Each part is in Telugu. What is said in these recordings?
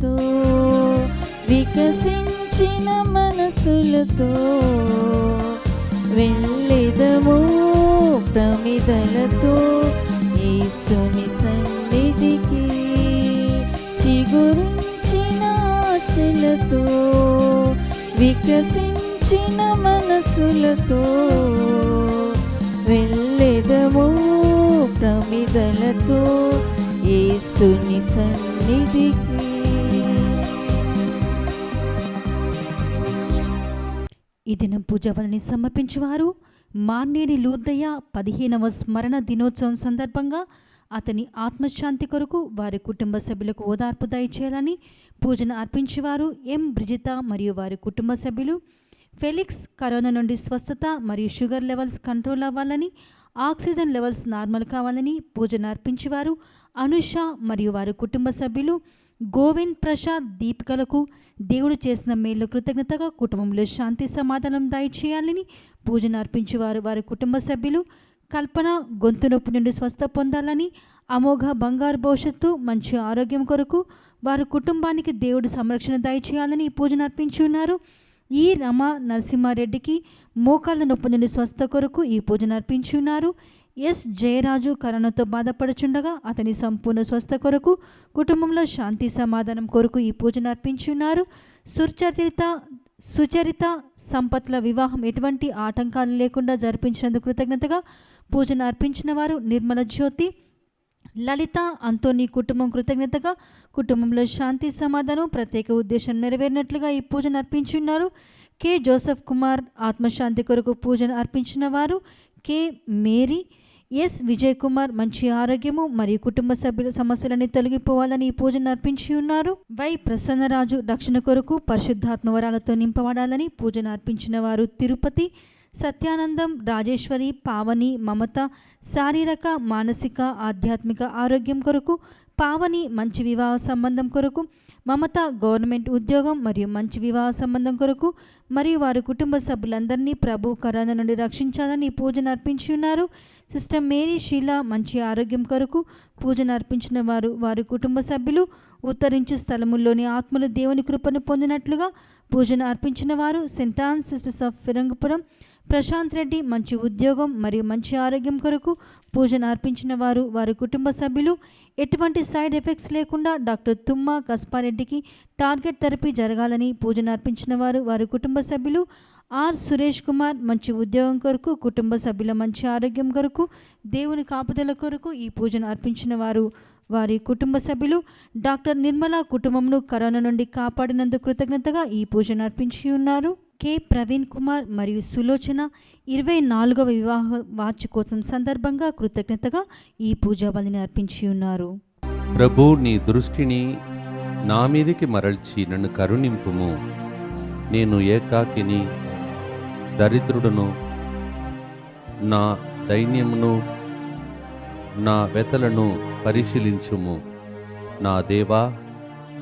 ఆశలతో వికసించిన మనసులతో వెళ్ళెదము ప్రమిదలతో యేసుని సన్నిధికి. చిగురించిన ఆశలతో వికసించిన మనసులతో వెళ్ళెదము ప్రమిదలతో యేసుని సన్నిధికి. ఈ దినం పూజాబలిని సమర్పించువారు మార్నేని లూర్దయ్య 15వ స్మరణ దినోత్సవం సందర్భంగా అతని ఆత్మశాంతి కొరకు వారి కుటుంబ సభ్యులకు ఓదార్పు దయచేయాలని పూజను అర్పించేవారు ఎం బ్రిజిత మరియు వారి కుటుంబ సభ్యులు. ఫెలిక్స్ కరోనా నుండి స్వస్థత మరియు షుగర్ లెవెల్స్ కంట్రోల్ అవ్వాలని, ఆక్సిజన్ లెవెల్స్ నార్మల్ కావాలని పూజను అర్పించేవారు అనుష మరియు వారి కుటుంబ సభ్యులు. గోవింద్, ప్రసాద్, దీపికలకు దేవుడు చేసిన మేలు కృతజ్ఞతగా కుటుంబంలో శాంతి సమాధానం దయచేయాలని పూజను అర్పించేవారు వారి కుటుంబ సభ్యులు. కల్పన గొంతు నొప్పి నుండి స్వస్థ పొందాలని, అమోఘ బంగారు భవిష్యత్తు మంచి ఆరోగ్యం కొరకు వారి కుటుంబానికి దేవుడు సంరక్షణ దయచేయాలని పూజను అర్పించి ఉన్నారు. ఈ రమ నరసింహారెడ్డికి మోకాళ్ళ నొప్పి నుండి స్వస్థ కొరకు ఈ పూజను అర్పించి ఉన్నారు. ఎస్ జయరాజు కరోనాతో బాధపడుచుండగా అతని సంపూర్ణ స్వస్థ కొరకు కుటుంబంలో శాంతి సమాధానం కొరకు ఈ పూజను అర్పించి ఉన్నారు. సుచరిత సంపత్ల వివాహం ఎటువంటి ఆటంకాలు లేకుండా జరిపించినందుకు కృతజ్ఞతగా పూజను అర్పించిన వారు నిర్మల జ్యోతి, లలిత, అంతోని కుటుంబం కృతజ్ఞతగా కుటుంబంలో శాంతి సమాధానం ప్రత్యేక ఉద్దేశం నెరవేరినట్లుగా ఈ పూజను అర్పించున్నారు. కె జోసెఫ్ కుమార్ ఆత్మశాంతి కొరకు పూజను అర్పించిన వారు K Mary. S Vijay Kumar మంచి ఆరోగ్యము మరియు కుటుంబ సభ్యుల సమస్యలని తొలగిపోవాలని ఈ పూజను అర్పించి ఉన్నారు. వై ప్రసన్నరాజు రక్షణ కొరకు పరిశుద్ధాత్మ వరాలతో నింపబడాలని పూజను అర్పించిన వారు తిరుపతి. సత్యానందం, రాజేశ్వరి, పావని, మమత శారీరక, మానసిక, ఆధ్యాత్మిక ఆరోగ్యం కొరకు, పావని మంచి వివాహ సంబంధం కొరకు, మమత గవర్నమెంట్ ఉద్యోగం మరియు మంచి వివాహ సంబంధం కొరకు మరియు వారి కుటుంబ సభ్యులందరినీ ప్రభు కరోనా నుండి రక్షించాలని పూజను అర్పించి ఉన్నారు. సిస్టర్ మేరీ షీలా మంచి ఆరోగ్యం కొరకు పూజను అర్పించిన వారు వారి కుటుంబ సభ్యులు. ఉత్తరించు స్థలముల్లోని ఆత్మలు దేవుని కృపను పొందినట్లుగా పూజను అర్పించిన వారు Saint Ann Sisters of Phirangipuram. Prashanth Reddy మంచి ఉద్యోగం మరియు మంచి ఆరోగ్యం కొరకు పూజను అర్పించిన వారు వారి కుటుంబ సభ్యులు. ఎటువంటి సైడ్ ఎఫెక్ట్స్ లేకుండా డాక్టర్ తుమ్మ కస్పారెడ్డికి టార్గెట్ థెరపీ జరగాలని పూజను అర్పించిన వారు వారి కుటుంబ సభ్యులు. ఆర్ సురేష్ కుమార్ మంచి ఉద్యోగం కొరకు కుటుంబ సభ్యుల మంచి ఆరోగ్యం కొరకు దేవుని కాపుదల కొరకు ఈ పూజను అర్పించిన వారు వారి కుటుంబ సభ్యులు. డాక్టర్ నిర్మల కుటుంబంను కరోనా నుండి కాపాడినందుకు కృతజ్ఞతగా ఈ పూజను అర్పించి ఉన్నారు. కె ప్రవీణ్ కుమార్ మరియు సులోచన 24వ వివాహ వార్షికోత్సవం సందర్భంగా కృతజ్ఞతగా ఈ పూజా బలిని అర్పించి ఉన్నారు. ప్రభు నీ దృష్టిని నా మీదికి మరల్చి నన్ను కరుణింపుము. నేను ఏకాకిని, దరిద్రుడును, నా దైన్యమును, నా వ్యతలను పరిశీలించుము. నా దేవా,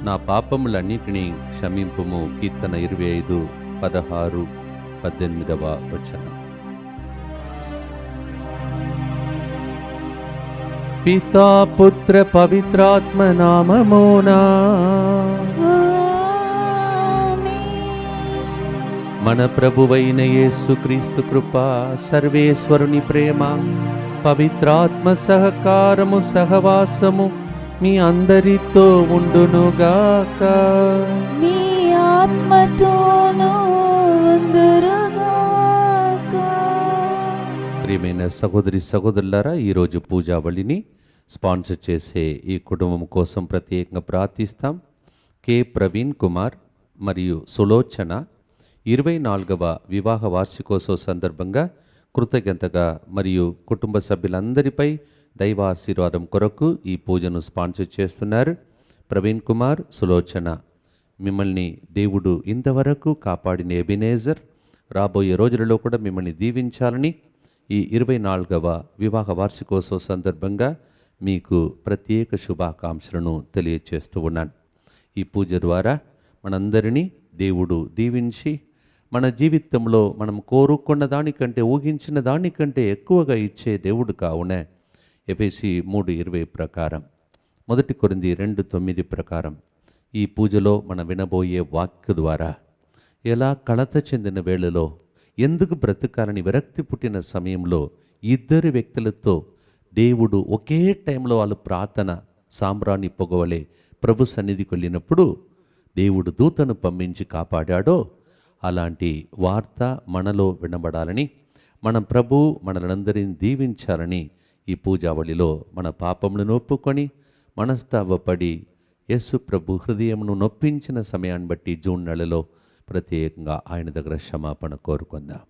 నా పాపములన్నిటినీ క్షమింపుము. కీర్తన 25:16-18 వచనం. పితా పుత్ర పవిత్రాత్మ నామమునా మన ప్రభువైన యేసుక్రీస్తు కృప, సర్వేశ్వరుని ప్రేమ, పవిత్రాత్మ సహకారము సహవాసము మీ అందరితో ఉండునుగాక. మీ ఆత్మతోనూ ఉండునుగాక. ప్రియమైన సహోదరి సహోదరులారా, ఈరోజు పూజావళిని స్పాన్సర్ చేసే ఈ కుటుంబం కోసం ప్రత్యేకంగా ప్రార్థిస్తాం. కె ప్రవీణ్ కుమార్ మరియు సులోచన 24వ వివాహ వార్షికోత్సవ సందర్భంగా కృతజ్ఞతగా మరియు కుటుంబ సభ్యులందరిపై దైవాశీర్వాదం కొరకు ఈ పూజను స్పాన్సర్ చేస్తున్నారు. ప్రవీణ్ కుమార్, సులోచన, మిమ్మల్ని దేవుడు ఇంతవరకు కాపాడిన ఎబినేజర్ రాబోయే రోజులలో కూడా మిమ్మల్ని దీవించాలని ఈ 24వ వివాహ వార్షికోత్సవ సందర్భంగా మీకు ప్రత్యేక శుభాకాంక్షలను తెలియచేస్తూ ఉన్నాను. ఈ పూజ ద్వారా మనందరినీ దేవుడు దీవించి మన జీవితంలో మనం కోరుకున్న దానికంటే, ఊహించిన దానికంటే ఎక్కువగా ఇచ్చే దేవుడు కావున ఎఫెసీ 3:20 ప్రకారం, 1 కొరింథీ 2:9 ప్రకారం ఈ పూజలో మనం వినబోయే వాక్య ద్వారా ఎలా కలత చెందిన వేళలో ఎందుకు బ్రతకాలని విరక్తి పుట్టిన సమయంలో ఇద్దరు వ్యక్తులతో దేవుడు ఒకే టైంలో వాళ్ళు ప్రార్థన సాంబ్రాణి పొగవలే ప్రభు సన్నిధికి వెళ్ళినప్పుడు దేవుడు దూతను పంపించి కాపాడాడో అలాంటి వార్త మనలో వినబడాలని మన ప్రభు మనలందరినీ దీవించాలని ఈ పూజావళిలో మన పాపములను ఒప్పుకొని మనస్తాపడి యేసు ప్రభు హృదయమును నొప్పించిన సమయాన్ని బట్టి జూన్ నెలలో ప్రత్యేకంగా ఆయన దగ్గర క్షమాపణ కోరుకుందాం.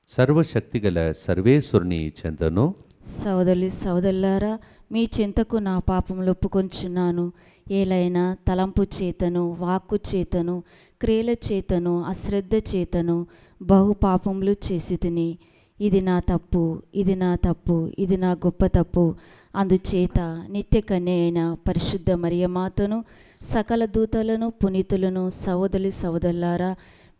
సర్వశక్తిగల సర్వేశ్వరుని చెంతను సోదరులారా, మీ చింతకు నా పాపములు ఒప్పుకొంచున్నాను. ఏలైనా తలంపు చేతను, వాక్కు చేతను, క్రియల చేతను, అశ్రద్ధ చేతను బహు పాపములు చేసి తిని. ఇది నా తప్పు, ఇది నా తప్పు, ఇది నా గొప్ప తప్పు. అందుచేత నిత్య కన్య అయిన పరిశుద్ధ మరియమాతను, సకల దూతలను, పునీతులను, సోదరులారా,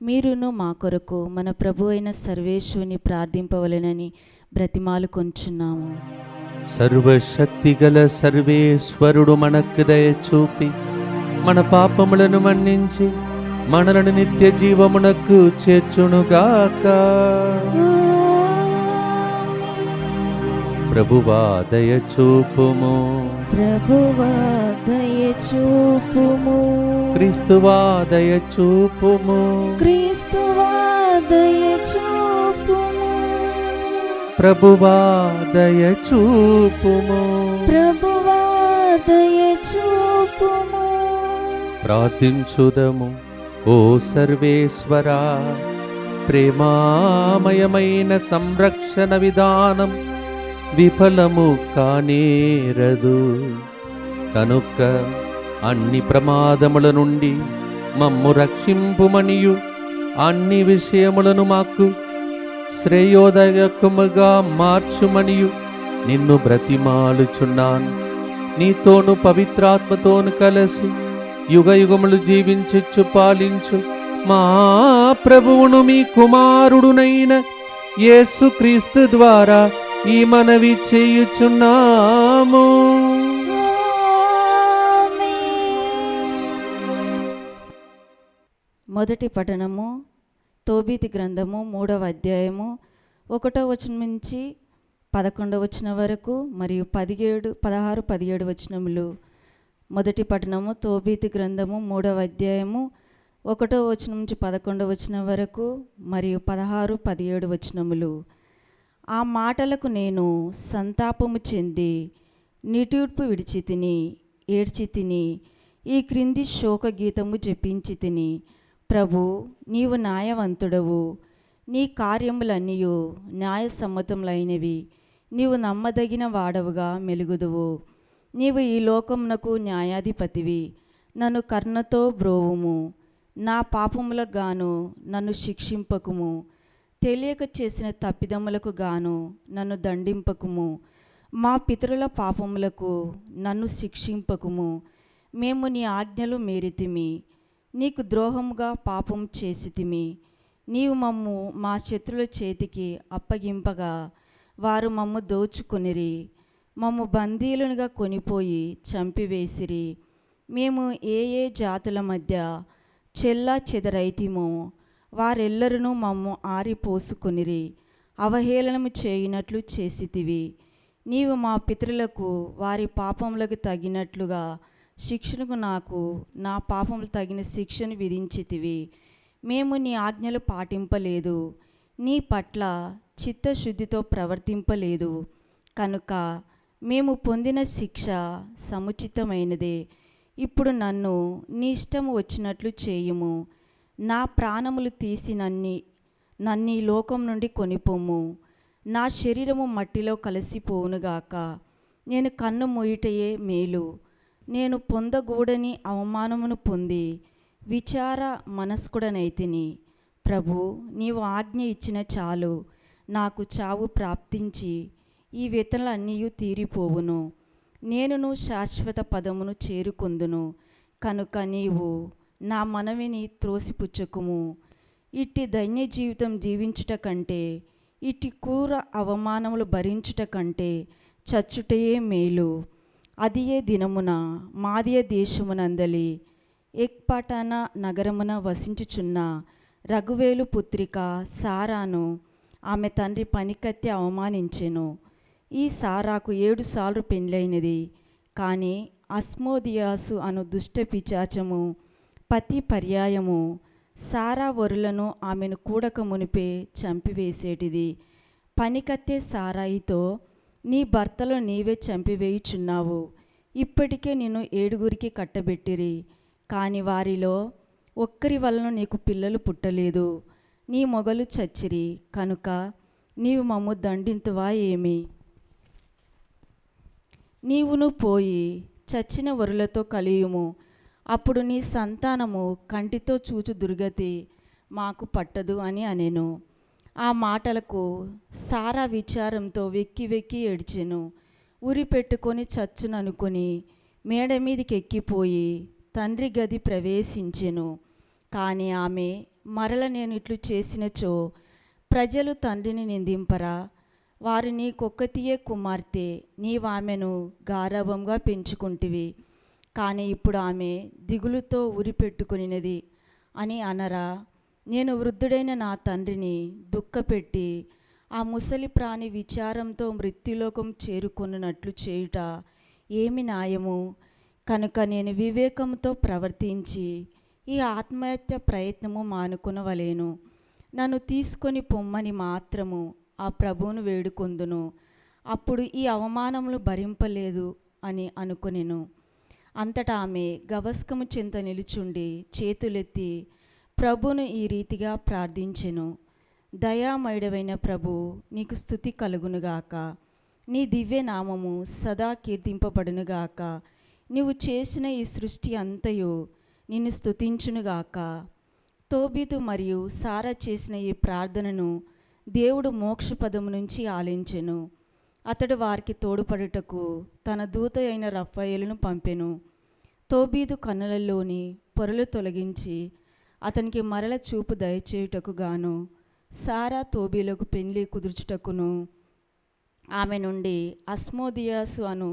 మీరును మా కొరకు మన ప్రభు అయిన సర్వేశ్వరుని ప్రార్థింపవలెనని బ్రతిమాలు కొంచున్నాము. సర్వశక్తిగల సర్వేశ్వరుడు మనకు దయ చూపి మన పాపములను మన్నించి మనలను నిత్య జీవమునకు చేర్చునుగాక. ప్రభువా దయ చూపుము, ప్రభువా దయ చూపుము, క్రీస్తువా దయ చూపుము, క్రీస్తువా దయ చూపుము, ప్రభువా దయ చూపుము, ప్రభువా దయ చూపుము. ప్రార్థించుదము. ఓ సర్వేశ్వరా, ప్రేమామయమైన సంరక్షణ విధానం విఫలము కానేరదు. కనుక అన్ని ప్రమాదముల నుండి మమ్ము రక్షింపుమనియు అన్ని విషయములను మాకు శ్రేయోదయకముగా మార్చుమనియు నిన్ను బ్రతిమాలుచున్నాను. నీతోను పవిత్రాత్మతోను కలిసి యుగ యుగములు జీవించు పాలించు మా ప్రభువును మీ కుమారుడునైన యేసుక్రీస్తు ద్వారా ఈ మనవి చేయుచున్నాము. మొదటి పఠనము తోబీతు గ్రంథము 3వ అధ్యాయము 1వ వచనం నుంచి 11వ వచనం వరకు మరియు 16, 17 వచనములు. మొదటి పఠనము తోబీతు గ్రంథము 3వ అధ్యాయము 1వ వచనం నుంచి 11వ వచనం వరకు మరియు 16, 17 వచనములు. ఆ మాటలకు నేను సంతాపము చెంది నిట్టూర్పు విడిచి తిని, ఏడ్చి తిని, ఈ క్రింది శోక గీతము జపించి తిని. ప్రభు, నీవు న్యాయవంతుడవు, నీ కార్యములన్నీయు న్యాయసమ్మతములైనవి. నీవు నమ్మదగిన వాడవుగా మెలుగుదువు. నీవు ఈ లోకమునకు న్యాయాధిపతివి. నన్ను కరుణతో బ్రోవుము. నా పాపములకు గాను నన్ను శిక్షింపకుము. తెలియక చేసిన తప్పిదములకు గాను నన్ను దండింపకుము. మా పితరుల పాపములకు నన్ను శిక్షింపకుము. మేము నీ ఆజ్ఞలు మీరితిమి, నీకు ద్రోహముగా పాపం చేసితిమి. నీవు మమ్ము మా శత్రుల చేతికి అప్పగింపగా వారు మమ్ము దోచుకొనిరి. మమ్ము బందీలునిగా కొనిపోయి చంపివేసిరి. మేము ఏ జాతుల మధ్య చెల్లా చెదరైతిమో వారెల్లరూ మమ్ము ఆరిపోసుకొనిరి. అవహేళనము చేయునట్లు చేసితివి. నీవు మా పితరులకు వారి పాపములకు తగినట్లుగా శిక్షణకు నాకు నా పాపములు తగిన శిక్షను విధించితివి. మేము నీ ఆజ్ఞలు పాటింపలేదు, నీ పట్ల చిత్తశుద్ధితో ప్రవర్తింపలేదు. కనుక మేము పొందిన శిక్ష సముచితమైనదే. ఇప్పుడు నన్ను నీ ఇష్టము వచ్చినట్లు చేయుము. నా ప్రాణములు తీసి నన్ను ఈ లోకం నుండి కొనిపోము. నా శరీరము మట్టిలో కలిసిపోవునుగాక. నేను కన్ను మూయుటయే మేలు. నేను పొందగూడని అవమానమును పొంది విచార మనస్కుడనైతిని. ప్రభు, నీవు ఆజ్ఞ ఇచ్చిన చాలు, నాకు చావు ప్రాప్తించి ఈ వేతనలన్నీ తీరిపోవును. నేనును శాశ్వత పదమును చేరుకొందును. కనుక నీవు నా మనవిని త్రోసిపుచ్చకుము. ఇట్టి దైన్య జీవితం జీవించుట కంటే, ఇట్టి క్రూర అవమానములు భరించుట కంటే చచ్చుటయే మేలు. అదియే దినమున మాదియ దేశమునందలి ఎక్పాటాన నగరమున వసించుచున్న రఘువేలు పుత్రిక సారాను ఆమె తండ్రి పనికత్తి అవమానించెను. ఈ సారాకు 7 సార్లు పెండ్లైనది. కానీ అస్మోదియాసు అను దుష్ట పిచాచము పతి పర్యాయము సారా వరులను ఆమెను కూడక మునిపే చంపివేసేటిది. పనికత్తే సారాయితో, నీ భర్తలో నీవే చంపివేయుచున్నావు. ఇప్పటికే నిన్ను 7 కట్టబెట్టిరి, కాని వారిలో ఒక్కరి వలన నీకు పిల్లలు పుట్టలేదు. నీ మొగలు చచ్చిరి కనుక నీవు మమ్ము దండింతువా ఏమి? నీవును పోయి చచ్చిన వరులతో కలియుము. అప్పుడు నీ సంతానము కంటితో చూచు దుర్గతి మాకు పట్టదు అని అనెను. ఆ మాటలకు సారా విచారంతో వెక్కి వెక్కి ఏడ్చెను. ఉరి పెట్టుకొని చచ్చుననుకొని మేడ మీదికి ఎక్కిపోయి తండ్రి గది ప్రవేశించెను. కానీ ఆమె మరల నేను ఇట్లు చేసినచో ప్రజలు తండ్రిని నిందింపరా? వారు నీకొక్కతియే కుమార్తె, నీవామెను గారాభంగా పెంచుకుంటివి, కానీ ఇప్పుడు ఆమె దిగులుతో ఉరి పెట్టుకొనినది అని అనరా? నేను వృద్ధుడైన నా తండ్రిని దుఃఖపెట్టి ఆ ముసలి ప్రాణి విచారంతో మృత్యులోకం చేరుకొనున్నట్లు చేయుట ఏమి న్యాయము? కనుక నేను వివేకంతో ప్రవర్తించి ఈ ఆత్మహత్య ప్రయత్నము మానుకొనవలేను. నన్ను తీసుకొని పొమ్మని మాత్రము ఆ ప్రభువును వేడుకొందును. అప్పుడు ఈ అవమానములు భరింపలేదు అని అనుకొనెను. అంతటా ఆమె గవస్కము చెంత నిలుచుండి చేతులెత్తి ప్రభువును ఈ రీతిగా ప్రార్థించెను. దయామయుడవైన ప్రభు, నీకు స్తుతి కలుగునుగాక. నీ దివ్య నామము సదా కీర్తింపబడునుగాక. నీవు చేసిన ఈ సృష్టి అంతయు నిన్ను స్తుతించునుగాక. తోబీతు మరియు సారా చేసిన ఈ ప్రార్థనను దేవుడు మోక్షపదము నుంచి ఆలించెను. అతడు వారికి తోడుపడుటకు తన దూత అయిన రఫాయేలును పంపెను. తోబీతు కన్నులలోని పొరలు తొలగించి అతనికి మరల చూపు దయచేయుటకు గాను సారా తోబీలకు పెండ్లి కుదుర్చుటకును ఆమె నుండి అస్మోదియాసు అను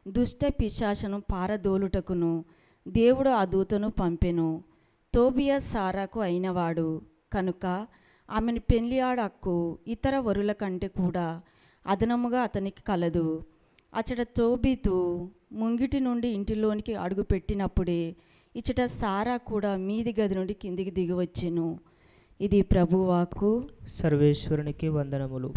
దుష్ట పిశాచను పారదోలుటకును దేవుడు ఆ దూతను పంపెను. తోబియా సారాకు అయినవాడు కనుక ఆమెను పెళ్లి ఆడక్కు ఇతర వరుల కంటే కూడా అదనముగా అతనికి కలదు. అచట తోబీతు ముంగిటి నుండి ఇంటిలోనికి అడుగుపెట్టినప్పుడే ఇచ్చట సారా కూడా మీది గది నుండి కిందికి దిగివచ్చెను. ఇది ప్రభువాక్కు. సర్వేశ్వరునికి వందనములు.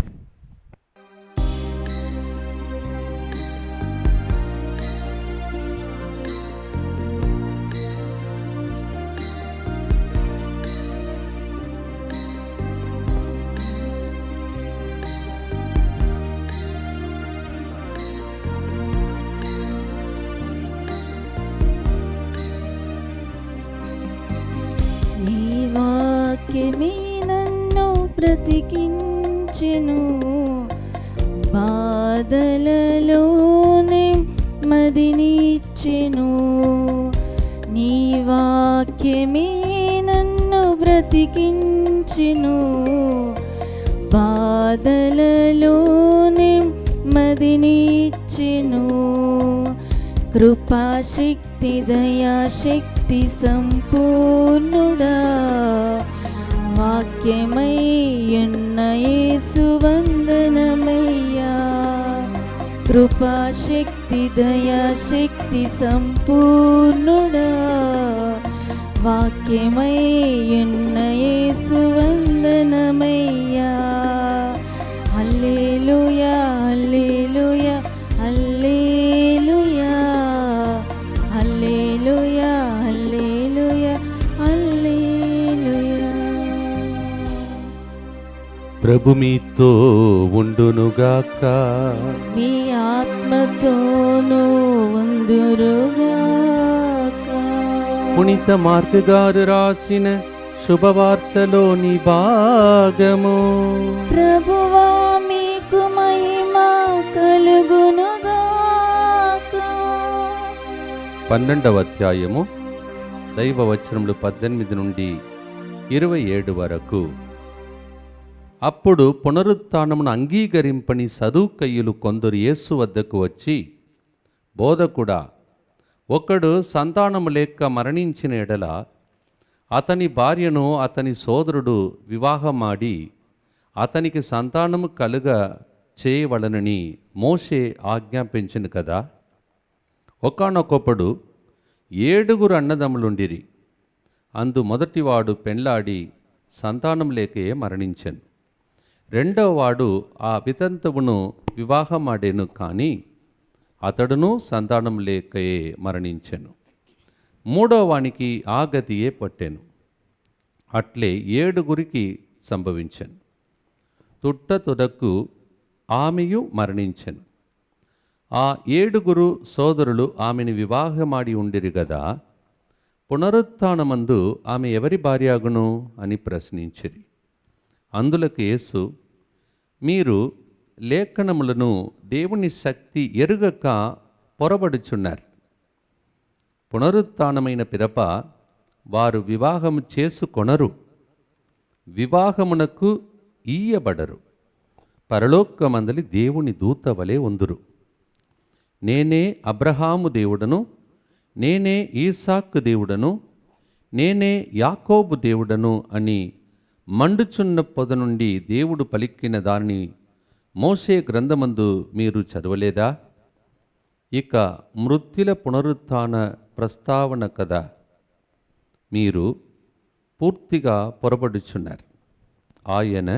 వాక్యమే నన్ను బ్రతికించెను, బాధలలోనే మదినిచ్చెను. నీ వాక్యమే నన్ను బ్రతికించెను, బాధలలోనే మదినిచ్చెను. కృపాశక్తి దయాశక్తి సంపూర్ణుడా, వాక్యమై ఎన్న యేసు వందనమయ్యా. కృపాశక్తి దయాశక్తి సంపూర్ణుడా, వాక్యమై ఎన్న యేసు వందనమయ్యా. హల్లెలూయా హల్లెలూయా హల్లెలూయా హల్లెలూయా హల్లెలూయా హల్లెలూయా. ప్రభు మీతో ఉండునుగాక. మీ ఆత్మతోనూ ఉందురుగాక. పునీత మార్కు గారు రాసిన శుభవార్తలోని భాగము. ప్రభువా మీకు మహిమ కలుగునుగాక. 12వ అధ్యాయము దైవ వచనములు 18 నుండి 27 వరకు. అప్పుడు పునరుత్థానమును అంగీకరింపని సదుకయ్యులు కొందరు యేసు వద్దకు వచ్చి, బోధకుడా, ఒకడు సంతానము లేక మరణించిన ఎడల అతని భార్యను అతని సోదరుడు వివాహమాడి అతనికి సంతానము కలుగ చేయవలనని మోషే ఆజ్ఞాపించెను కదా. ఒకానొకప్పుడు 7 అన్నదమ్ములుండిరి. అందు మొదటివాడు పెండ్లాడి సంతానం లేకయే మరణించెను. రెండవ వాడు ఆ వితంతువును వివాహమాడెను, కానీ అతడును సంతానం లేకయే మరణించెను. మూడవ వానికి ఆ గతియే పట్టెను. అట్లే 7 సంభవించెను. తుదకు ఆమెయు మరణించెను. ఆ 7 సోదరులు ఆమెను వివాహమాడి ఉండిరి గదా, పునరుత్థానమందు ఆమె ఎవరి భార్యాగును అని ప్రశ్నించిరి. అందులకు యేసు, మీరు లేఖనములను దేవుని శక్తి ఎరుగక పొరబడుచున్నారు. పునరుత్థానమైన పిదప వారు వివాహము చేసుకొనరు, వివాహమునకు ఈయబడరు, పరలోకమందలి దేవుని దూత వలె ఉందురు. నేనే అబ్రహాము దేవుడను, నేనే ఈసాకు దేవుడను, నేనే యాకోబు దేవుడను అని మండుచున్న పొద నుండి దేవుడు పలికిన దానిని మోషే గ్రంథమందు మీరు చదవలేదా? ఇక మృత్యుల పునరుత్థాన ప్రస్తావన కదా మీరు పూర్తిగా పొరబడుచున్నారు. ఆయన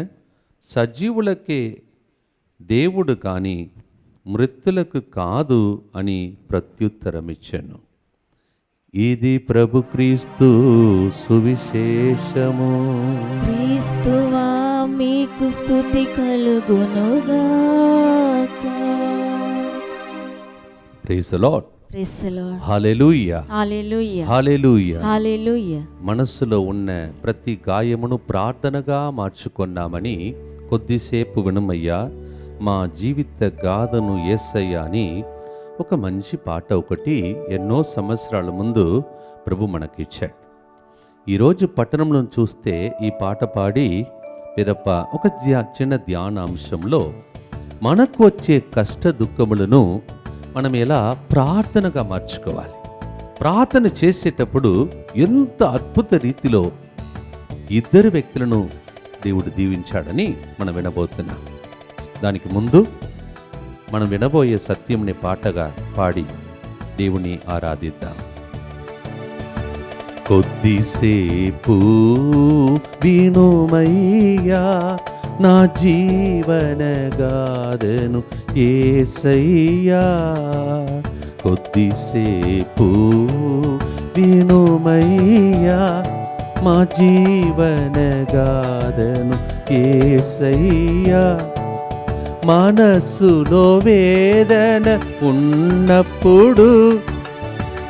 సజీవులకే దేవుడు కానీ మృత్యులకు కాదు అని ప్రత్యుత్తరమిచ్చాను. ఇది ప్రభు క్రీస్తు సువిశేషము. క్రీస్తువా మీకు స్తుతి కలుగునుగాక. Praise the lord. Praise the lord. Hallelujah. Hallelujah. Hallelujah. Hallelujah. మనస్సులో ఉన్న ప్రతి గాయమును ప్రార్థనగా మార్చుకున్నామని కొద్దిసేపు వినమయ్యా, మా జీవిత గాథను యేసయ్యా అని ఒక మంచి పాట ఒకటి ఎన్నో సంవత్సరాల ముందు ప్రభు మనకిచ్చాడు. ఈరోజు పట్టణంలో చూస్తే ఈ పాట పాడి పిదప ఒక చిన్న ధ్యానాంశంలో మనకు వచ్చే కష్ట దుఃఖములను మనం ఎలా ప్రార్థనగా మార్చుకోవాలి. ప్రార్థన చేసేటప్పుడు ఎంత అద్భుత రీతిలో 2 వ్యక్తులను దేవుడు దీవించాడని మనం వినబోతున్నాం. దానికి ముందు మనం వినబోయే సత్యంని పాటగా పాడి దేవుని ఆరాధిద్దాం. కొద్దిసేపు వినుమయ్యా నా జీవన గాథను యేసయ్యా, కొద్దిసేపు వినుమయ్యా మా జీవన గాథను యేసయ్యా. మనస్సులో వేదన ఉన్నప్పుడు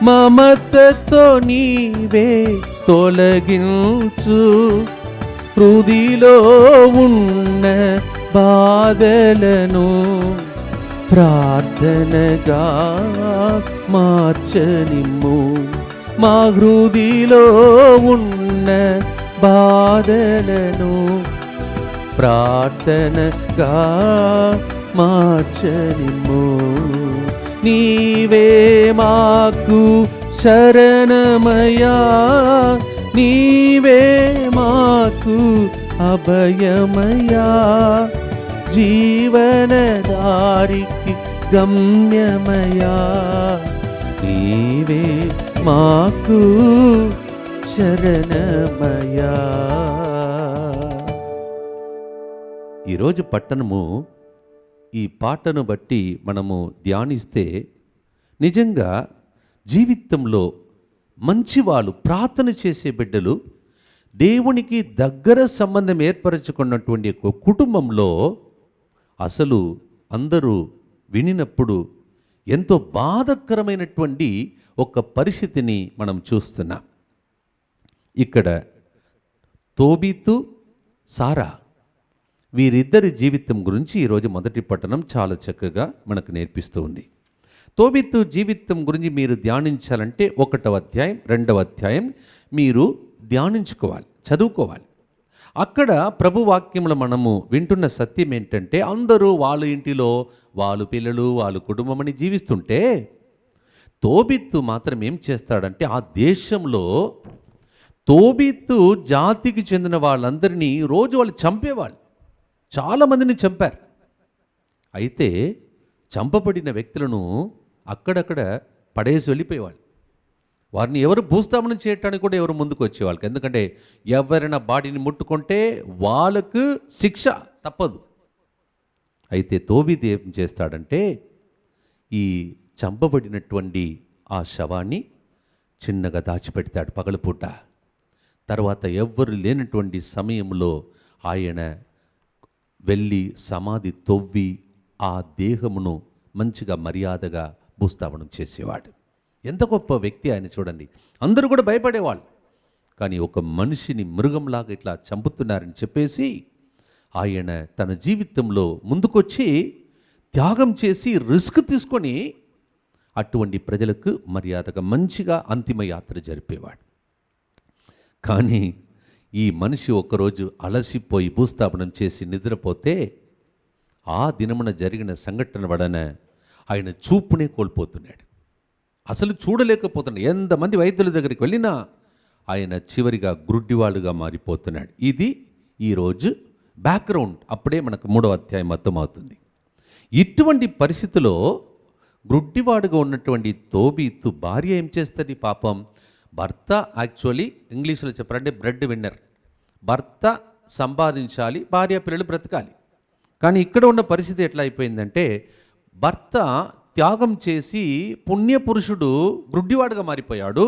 మమతతో నీవే తొలగించు, హృదిలో ఉన్న బాధలను ప్రార్థనగా మార్చనిమ్ము. మా హృదిలో ఉన్న బాధలను ప్రార్థనగా మార్చనిమ్ము. నీవే మాకు శరణమయా, నీవే మాకు అభయమయా, జీవనదారికి గమ్యమయా, నీవే మాకు శరణమయా. ఈరోజు పట్టణము ఈ పాటను బట్టి మనము ధ్యానిస్తే నిజంగా జీవితంలో మంచివాళ్ళు, ప్రార్థన చేసే బిడ్డలు, దేవునికి దగ్గర సంబంధం ఏర్పరచుకున్నటువంటి ఒక కుటుంబంలో అసలు అందరూ వినినప్పుడు ఎంతో బాధకరమైనటువంటి ఒక పరిస్థితిని మనం చూస్తున్నాం. ఇక్కడ తోబీతు, సారా వీరిద్దరి జీవితం గురించి ఈరోజు మొదటి పట్టణం చాలా చక్కగా మనకు నేర్పిస్తూ ఉంది. తోబీతు జీవితం గురించి మీరు ధ్యానించాలంటే 1వ అధ్యాయం 2వ అధ్యాయం మీరు ధ్యానించుకోవాలి, చదువుకోవాలి. అక్కడ ప్రభు వాక్యంలో మనము వింటున్న సత్యం ఏంటంటే అందరూ వాళ్ళ ఇంటిలో వాళ్ళ పిల్లలు వాళ్ళ కుటుంబం అని జీవిస్తుంటే తోబిత్తు మాత్రం ఏం చేస్తాడంటే ఆ దేశంలో తోబిత్తు జాతికి చెందిన వాళ్ళందరినీ రోజు వాళ్ళు చంపేవాళ్ళు, చాలామందిని చంపారు. అయితే చంపబడిన వ్యక్తులను అక్కడక్కడ పడేసి వెళ్ళిపోయేవాళ్ళు. వారిని ఎవరు భూస్థాపనం చేయటానికి కూడా ఎవరు ముందుకు వచ్చేవాళ్ళకి, ఎందుకంటే ఎవరైనా బాడీని ముట్టుకుంటే వాళ్ళకు శిక్ష తప్పదు. అయితే తోబితు ఏం చేస్తాడంటే ఈ చంపబడినటువంటి ఆ శవాన్ని చిన్నగా దాచిపెడతాడు పగలపూట. తర్వాత ఎవ్వరు లేనటువంటి సమయంలో ఆయన వెళ్ళి సమాధి తవ్వి ఆ దేహమును మంచిగా మర్యాదగా భూస్థాపనం చేసేవాడు. ఎంత గొప్ప వ్యక్తి ఆయన చూడండి. అందరూ కూడా భయపడేవాళ్ళు. కానీ ఒక మనిషిని మృగంలాగా ఇట్లా చంపుతున్నారని చెప్పేసి ఆయన తన జీవితంలో ముందుకొచ్చి త్యాగం చేసి రిస్క్ తీసుకొని అటువంటి ప్రజలకు మర్యాదగా మంచిగా అంతిమ యాత్ర జరిపేవాడు. కానీ ఈ మనిషి ఒకరోజు అలసిపోయి భూస్థాపనం చేసి నిద్రపోతే ఆ దినమున జరిగిన సంఘటన వలన ఆయన చూపునే కోల్పోతున్నాడు. అసలు చూడలేకపోతున్నాడు. ఎంతమంది వైద్యుల దగ్గరికి వెళ్ళినా ఆయన చివరిగా గ్రుడ్డివాడుగా మారిపోతున్నాడు. ఇది ఈరోజు బ్యాక్గ్రౌండ్. అప్పుడే మనకు 3వ అధ్యాయం మొత్తం అవుతుంది. ఇటువంటి పరిస్థితిలో గ్రుడ్డివాడుగా ఉన్నటువంటి తోబితు భార్య ఏం చేస్తుంది పాపం? భర్త యాక్చువల్లీ ఇంగ్లీష్లో చెప్పాలంటే బ్రెడ్ విన్నర్. భర్త సంపాదించాలి, భార్య పిల్లలు బ్రతకాలి. కానీ ఇక్కడ ఉన్న పరిస్థితి ఎట్లా అయిపోయిందంటే భర్త త్యాగం చేసి పుణ్యపురుషుడు గ్రుడ్డివాడుగా మారిపోయాడు.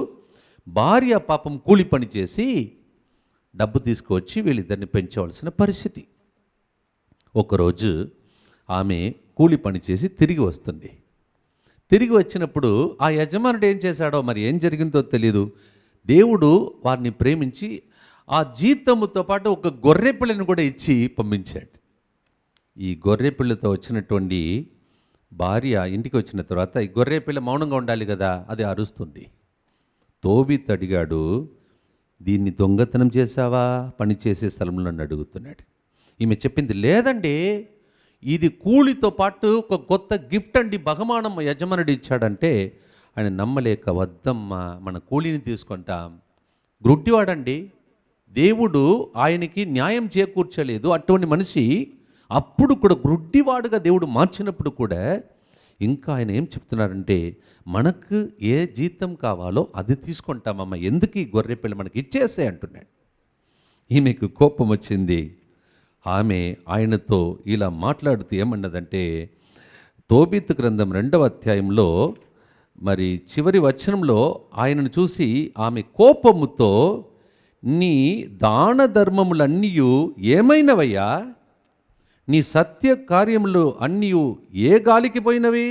భార్య పాపం కూలి పని చేసి డబ్బు తీసుకువచ్చి వీళ్ళిద్దరిని పెంచవలసిన పరిస్థితి. ఒకరోజు ఆమె కూలి పని చేసి తిరిగి వస్తుంది. తిరిగి వచ్చినప్పుడు ఆ యజమానుడు ఏం చేశాడో మరి ఏం జరిగిందో తెలియదు. దేవుడు వారిని ప్రేమించి ఆ జీతముతో పాటు ఒక గొర్రె పిల్లను కూడా ఇచ్చి పంపించాడు. ఈ గొర్రె పిల్లతో వచ్చినటువంటి భార్య ఇంటికి వచ్చిన తర్వాత ఈ గొర్రె పిల్ల మౌనంగా ఉండాలి కదా, అది అరుస్తుంది. తోబితు అడిగాడు, దీన్ని దొంగతనం చేశావా పని చేసే స్థలంలో నన్ను అడుగుతున్నాడు. ఈమె చెప్పింది, లేదండి, ఇది కూలితో పాటు ఒక కొత్త గిఫ్ట్ అండి, బహుమానం యజమానుడు ఇచ్చాడంటే ఆయన నమ్మలేక, వద్దమ్మా మన కూలిని తీసుకుంటాం, గ్రుడ్డివాడండి, దేవుడు ఆయనకి న్యాయం చేకూర్చలేదు. అటువంటి మనిషి అప్పుడు కూడా గ్రుడ్డివాడుగా దేవుడు మార్చినప్పుడు కూడా ఇంకా ఆయన ఏం చెప్తున్నారంటే మనకు ఏ జీతం కావాలో అది తీసుకుంటామమ్మా, ఎందుకు ఈ గొర్రె పిల్ల మనకి ఇచ్చేసే అంటున్నాడు. ఈమెకు కోపం వచ్చింది. ఆమె ఆయనతో ఇలా మాట్లాడుతూ ఏమన్నదంటే తోబితు గ్రంథం 2వ అధ్యాయంలో మరి చివరి వచనంలో ఆయనను చూసి ఆమె కోపముతో, నీ దాన ధర్మములన్నీ ఏమైనవయ్యా, నీ సత్య కార్యములు అన్నీ ఏ గాలికి పోయినవి?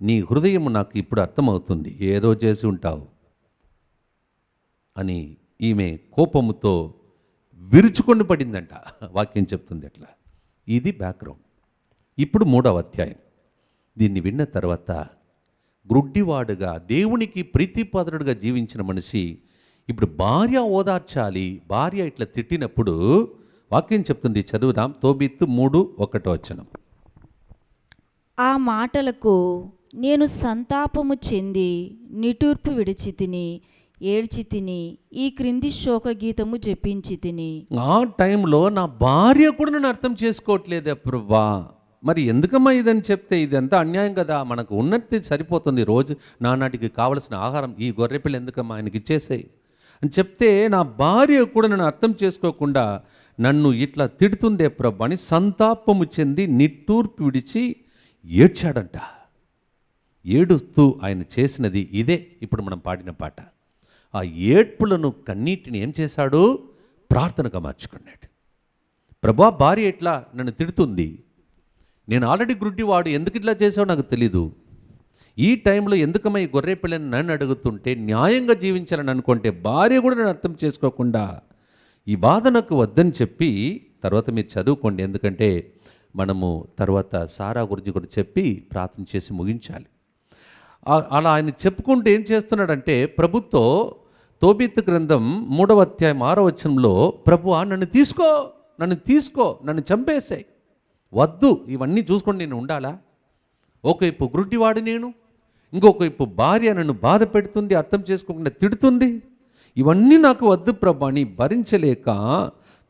నీ హృదయం నాకు ఇప్పుడు అర్థమవుతుంది, ఏదో చేసి ఉంటావు అని ఈమె కోపముతో విరుచుకొని పడిందంట. వాక్యం చెప్తుంది అట్లా. ఇది బ్యాక్గ్రౌండ్. ఇప్పుడు 3వ అధ్యాయం. దీన్ని విన్న తర్వాత గ్రుడ్డివాడుగా దేవునికి ప్రీతిపాత్రుడుగా జీవించిన మనిషి ఇప్పుడు భార్య ఓదార్చాలి. భార్య ఇట్లా తిట్టినప్పుడు వాక్యం చెప్తుంది, చదువుదాం. తోబితు 3:1. ఆ మాటలకు నేను సంతాపము చెంది నిటూర్పు విడిచి తిని ఏడ్చి తిని ఈ క్రింది శోకగీతము జపించి తిని. ఆ టైంలో నా భార్య కూడా నన్ను అర్థం చేసుకోవట్లేదే ప్రభువా, మరి ఎందుకమ్మా ఇదని చెప్తే ఇదంతా అన్యాయం కదా, మనకు ఉన్నట్టు సరిపోతుంది, రోజు నానాటికి కావలసిన ఆహారం ఈ గొర్రెపిల్ల ఎందుకమ్మా ఆయనకి ఇచ్చేసేయి అని చెప్తే నా భార్య కూడా నన్ను అర్థం చేసుకోకుండా నన్ను ఇట్లా తిడుతుందే ప్రభు అని సంతాపము చెంది నిట్టూర్పు విడిచి ఏడ్చాడంట. ఏడుస్తూ ఆయన చేసినది ఇదే ఇప్పుడు మనం పాడిన పాట. ఆ ఏడ్పులను కన్నీటిని ఏం చేశాడు? ప్రార్థనగా మార్చుకున్నాడు. ప్రభా, భార్య ఇట్లా నన్ను తిడుతుంది, నేను ఆల్రెడీ గ్రుడ్డివాడు, ఎందుకు ఇట్లా చేసావు నాకు తెలీదు, ఈ టైంలో ఎందుకమ్మా ఈ గొర్రె పిల్లని నన్ను అడుగుతుంటే న్యాయంగా జీవించాలని అనుకుంటే భార్య కూడా నన్ను అర్థం చేసుకోకుండా ఈ బాధ నాకు వద్దని చెప్పి, తర్వాత మీరు చదువుకోండి, ఎందుకంటే మనము తర్వాత సారా గురించి కూడా చెప్పి ప్రార్థన చేసి ముగించాలి. అలా ఆయన చెప్పుకుంటూ ఏం చేస్తున్నాడంటే ప్రభుతో తోబితు గ్రంథం 3వ అధ్యాయం 6వ వచనంలో ప్రభువా నన్ను తీసుకో, నన్ను తీసుకో, నన్ను చంపేసాయి, వద్దు, ఇవన్నీ చూసుకొని నేను ఉండాలా? ఒకవైపు గురుటివాడు నేను, ఇంకొక వైపు భార్య నన్ను బాధ పెడుతుంది, అర్థం చేసుకోకుండా తిడుతుంది, ఇవన్నీ నాకు వద్దు ప్రభు అని భరించలేక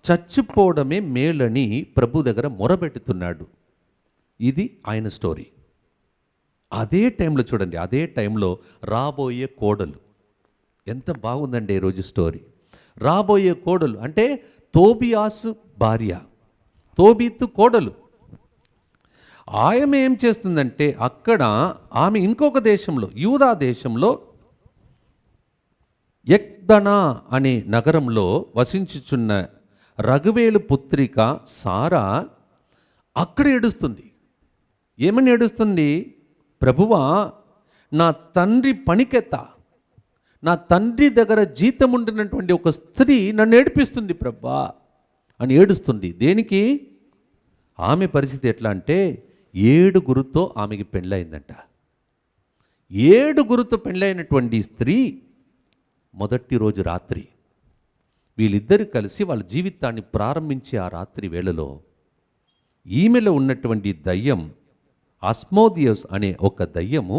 చచ్చిపోవడమే మేలని ప్రభు దగ్గర మొరబెట్టుతున్నాడు. ఇది ఆయన స్టోరీ. అదే టైంలో చూడండి, అదే టైంలో రాబోయే కోడలు ఎంత బాగుందండి ఈరోజు స్టోరీ. రాబోయే కోడలు అంటే తోబియాసు భార్య, తోబితు కోడలు. ఆమె ఏం చేస్తుందంటే అక్కడ ఆమె ఇంకొక దేశంలో, యూదా దేశంలో ఎక్దనా అనే నగరంలో వసించుచున్న రఘువేలు పుత్రిక సారా అక్కడ ఏడుస్తుంది. ఏమని ఏడుస్తుంది? ప్రభువా, నా తండ్రి పనికెత్త, నా తండ్రి దగ్గర జీతం ఉండినటువంటి ఒక స్త్రీ నన్ను ఏడిపిస్తుంది ప్రభా అని ఏడుస్తుంది. దేనికి? ఆమె పరిస్థితి ఎట్లా అంటే 7 ఆమెకి పెళ్ళయిందంట. 7 పెళ్ళైనటువంటి స్త్రీ మొదటి రోజు రాత్రి వీళ్ళిద్దరు కలిసి వాళ్ళ జీవితాన్ని ప్రారంభించే ఆ రాత్రి వేళలో ఈమెలో ఉన్నటువంటి దయ్యం, అస్మోదియస్ అనే ఒక దయ్యము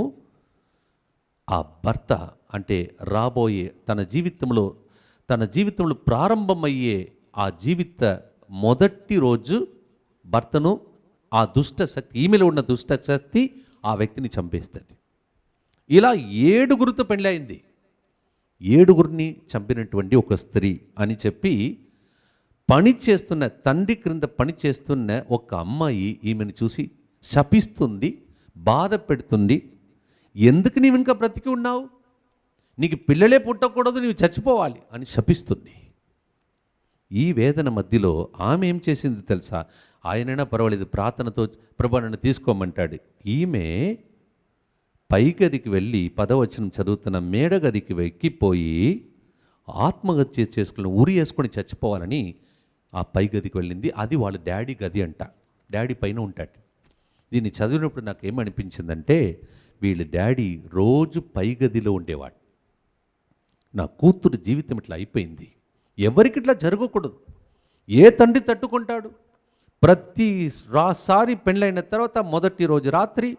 ఆ భర్త అంటే రాబోయే తన జీవితంలో ప్రారంభమయ్యే ఆ జీవిత మొదటి రోజు భర్తను ఆ దుష్టశక్తి, ఈమెలో ఉన్న దుష్టశక్తి ఆ వ్యక్తిని చంపేస్తుంది. ఇలా 7 పెళ్ళయింది. 7 చంపినటువంటి ఒక స్త్రీ అని చెప్పి తండ్రి క్రింద పని చేస్తున్న ఒక అమ్మాయి ఈమెను చూసి శపిస్తుంది, బాధ పెడుతుంది. ఎందుకు నీవు ఇంకా బ్రతికి ఉన్నావు, నీకు పిల్లలే పుట్టకూడదు, నీవు చచ్చిపోవాలి అని శపిస్తుంది. ఈ వేదన మధ్యలో ఆమె ఏం చేసింది తెలుసా? ఆయనైనా పర్వాలేదు, ప్రార్థనతో ప్రభు నన్ను తీసుకోమంటాడు. ఈమె పైగదికి వెళ్ళి 10వ వచనం చదువుతున్న మేడగదికి ఎక్కిపోయి ఆత్మహత్య చేసుకుని ఉరి వేసుకొని చచ్చిపోవాలని ఆ పైగదికి వెళ్ళింది. అది వాళ్ళ డాడీ గది అంట, డాడీ పైన ఉంటాడు. దీన్ని చదివినప్పుడు నాకు ఏమనిపించిందంటే వీళ్ళ డాడీ రోజు పైగదిలో ఉండేవాడు. నా కూతురు జీవితం ఇట్లా అయిపోయింది, ఎవరికి ఇట్లా జరగకూడదు. ఏ తండ్రి తట్టుకుంటాడు? ప్రతిసారి పెళ్ళైన తర్వాత మొదటి రోజు రాత్రి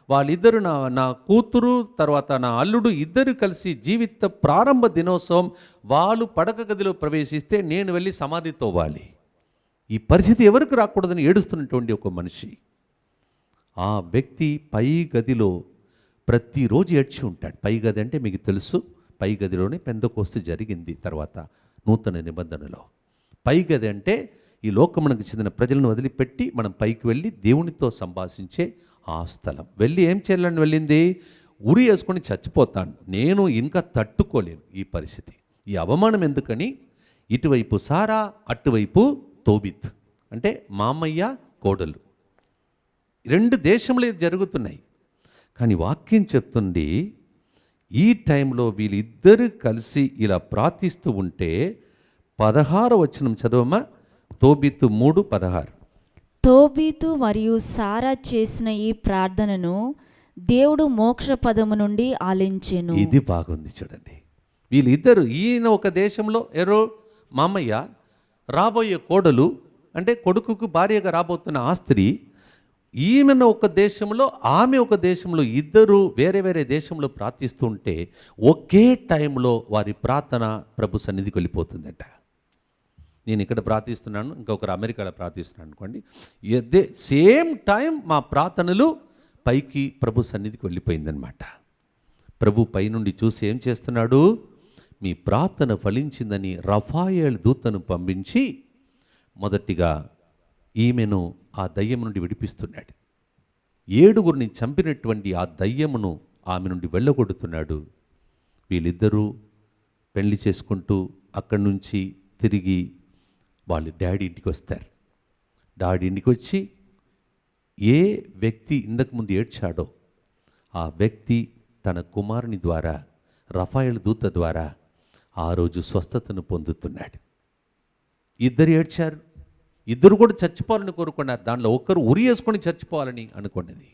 వాళ్ళిద్దరు నా కూతురు తర్వాత నా అల్లుడు ఇద్దరు కలిసి జీవిత ప్రారంభ దినోత్సవం వాళ్ళు పడక గదిలో ప్రవేశిస్తే నేను వెళ్ళి సమాధి తవ్వాలి. ఈ పరిస్థితి ఎవరికి రాకూడదని ఏడుస్తున్నటువంటి ఒక మనిషి. ఆ వ్యక్తి పై గదిలో ప్రతిరోజు ఏడ్చి ఉంటాడు. పై గది అంటే మీకు తెలుసు, పై గదిలోనే పెందెకోస్తు జరిగింది తర్వాత నూతన నిబంధనలో. పై గది అంటే ఈ లోకమునకు చెందిన ప్రజలను వదిలిపెట్టి మనం పైకి వెళ్ళి దేవునితో సంభాషించే ఆ స్థలం. వెళ్ళి ఏం చేయాలని వెళ్ళింది? ఉరి వేసుకొని చచ్చిపోతాను, నేను ఇంకా తట్టుకోలేను ఈ పరిస్థితి, ఈ అవమానం ఎందుకని ఇటువైపు సారా, అటువైపు తోబిత్ అంటే మామయ్య కోడలు, 2 దేశంలో ఇది జరుగుతున్నాయి. కానీ వాక్యం చెప్తుంది ఈ టైంలో వీళ్ళిద్దరూ కలిసి ఇలా ప్రార్థిస్తూ ఉంటే 16వ వచనం చదవమా, తోబితు 3:16. తోబీతు మరియు సారా చేసిన ఈ ప్రార్థనను దేవుడు మోక్ష పదము నుండి ఆలించెను. ఇది బాగుంది చూడండి. వీళ్ళిద్దరు, ఈయన ఒక దేశంలో మామయ్య, రాబోయే కోడలు అంటే కొడుకుకు భార్యగా రాబోతున్న ఆ స్త్రీ, ఈమెను ఒక దేశంలో ఆమె ఒక దేశంలో, ఇద్దరు వేరే వేరే దేశంలో ప్రార్థిస్తుంటే ఒకే టైంలో వారి ప్రార్థన ప్రభు సన్నిధికి వెళ్ళిపోతుందట. నేను ఇక్కడ ప్రార్థిస్తున్నాను, ఇంకొకరు అమెరికాలో ప్రార్థిస్తున్నాను అనుకోండి, సేమ్ టైం మా ప్రార్థనలు పైకి ప్రభు సన్నిధికి వెళ్ళిపోయిందనమాట. ప్రభు పైనుండి చూసి ఏం చేస్తున్నాడు? మీ ప్రార్థన ఫలించిందని రఫాయేల్ దూతను పంపించి మొదటిగా ఈమెను ఆ దయ్యం నుండి విడిపిస్తున్నాడు. 7 చంపినటువంటి ఆ దయ్యమును ఆమె నుండి వెళ్ళగొడుతున్నాడు. వీళ్ళిద్దరూ పెళ్లి చేసుకుంటూ అక్కడి నుంచి తిరిగి వాళ్ళు డాడీ ఇంటికి వస్తారు. డాడీ ఇంటికి వచ్చి ఏ వ్యక్తి ఇంతకుముందు ఏడ్చాడో ఆ వ్యక్తి తన కుమారుని ద్వారా, రఫాయేల్ దూత ద్వారా ఆ రోజు స్వస్థతను పొందుతున్నాడు. ఇద్దరు ఏడ్చారు, ఇద్దరు కూడా చచ్చిపోవాలని కోరుకున్నారు. దానిలో ఒకరు ఉరి వేసుకొని చచ్చిపోవాలని అనుకున్నది.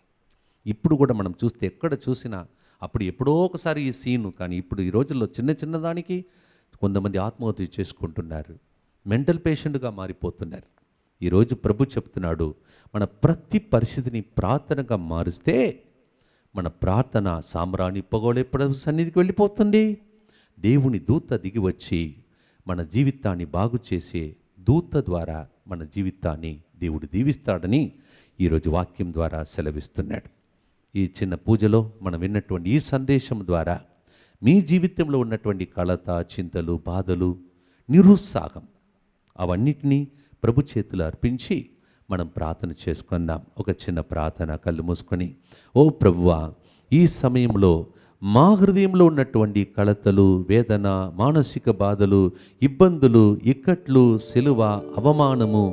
ఇప్పుడు కూడా మనం చూస్తే ఎక్కడ చూసినా, అప్పుడు ఎప్పుడో ఒకసారి ఈ సీను, కానీ ఇప్పుడు ఈ రోజుల్లో చిన్న దానికి కొంతమంది ఆత్మహత్య చేసుకుంటున్నారు, మెంటల్ పేషెంట్గా మారిపోతున్నారు. ఈరోజు ప్రభు చెప్తున్నాడు, మన ప్రతి పరిస్థితిని ప్రార్థనగా మారుస్తే మన ప్రార్థన సామ్రాణి పొగోలే ప్రభు సన్నిధికి వెళ్ళిపోతుంది. దేవుని దూత దిగి వచ్చి మన జీవితాన్ని బాగు చేసే దూత ద్వారా మన జీవితాన్ని దేవుడు దీవిస్తాడని ఈరోజు వాక్యం ద్వారా సెలవిస్తున్నాడు. ఈ చిన్న పూజలో మనం విన్నటువంటి ఈ సందేశం ద్వారా మీ జీవితంలో ఉన్నటువంటి కలత, చింతలు, బాధలు, నిరుత్సాహం అవన్నిటినీ ప్రభు చేతులు అర్పించి మనం ప్రార్థన చేసుకుందాం. ఒక చిన్న ప్రార్థన, కళ్ళు మూసుకొని, ఓ ప్రభువా, ఈ సమయంలో మా హృదయంలో ఉన్నటువంటి కలతలు, వేదన, మానసిక బాధలు, ఇబ్బందులు, ఇక్కట్లు, సిలువ, అవమానము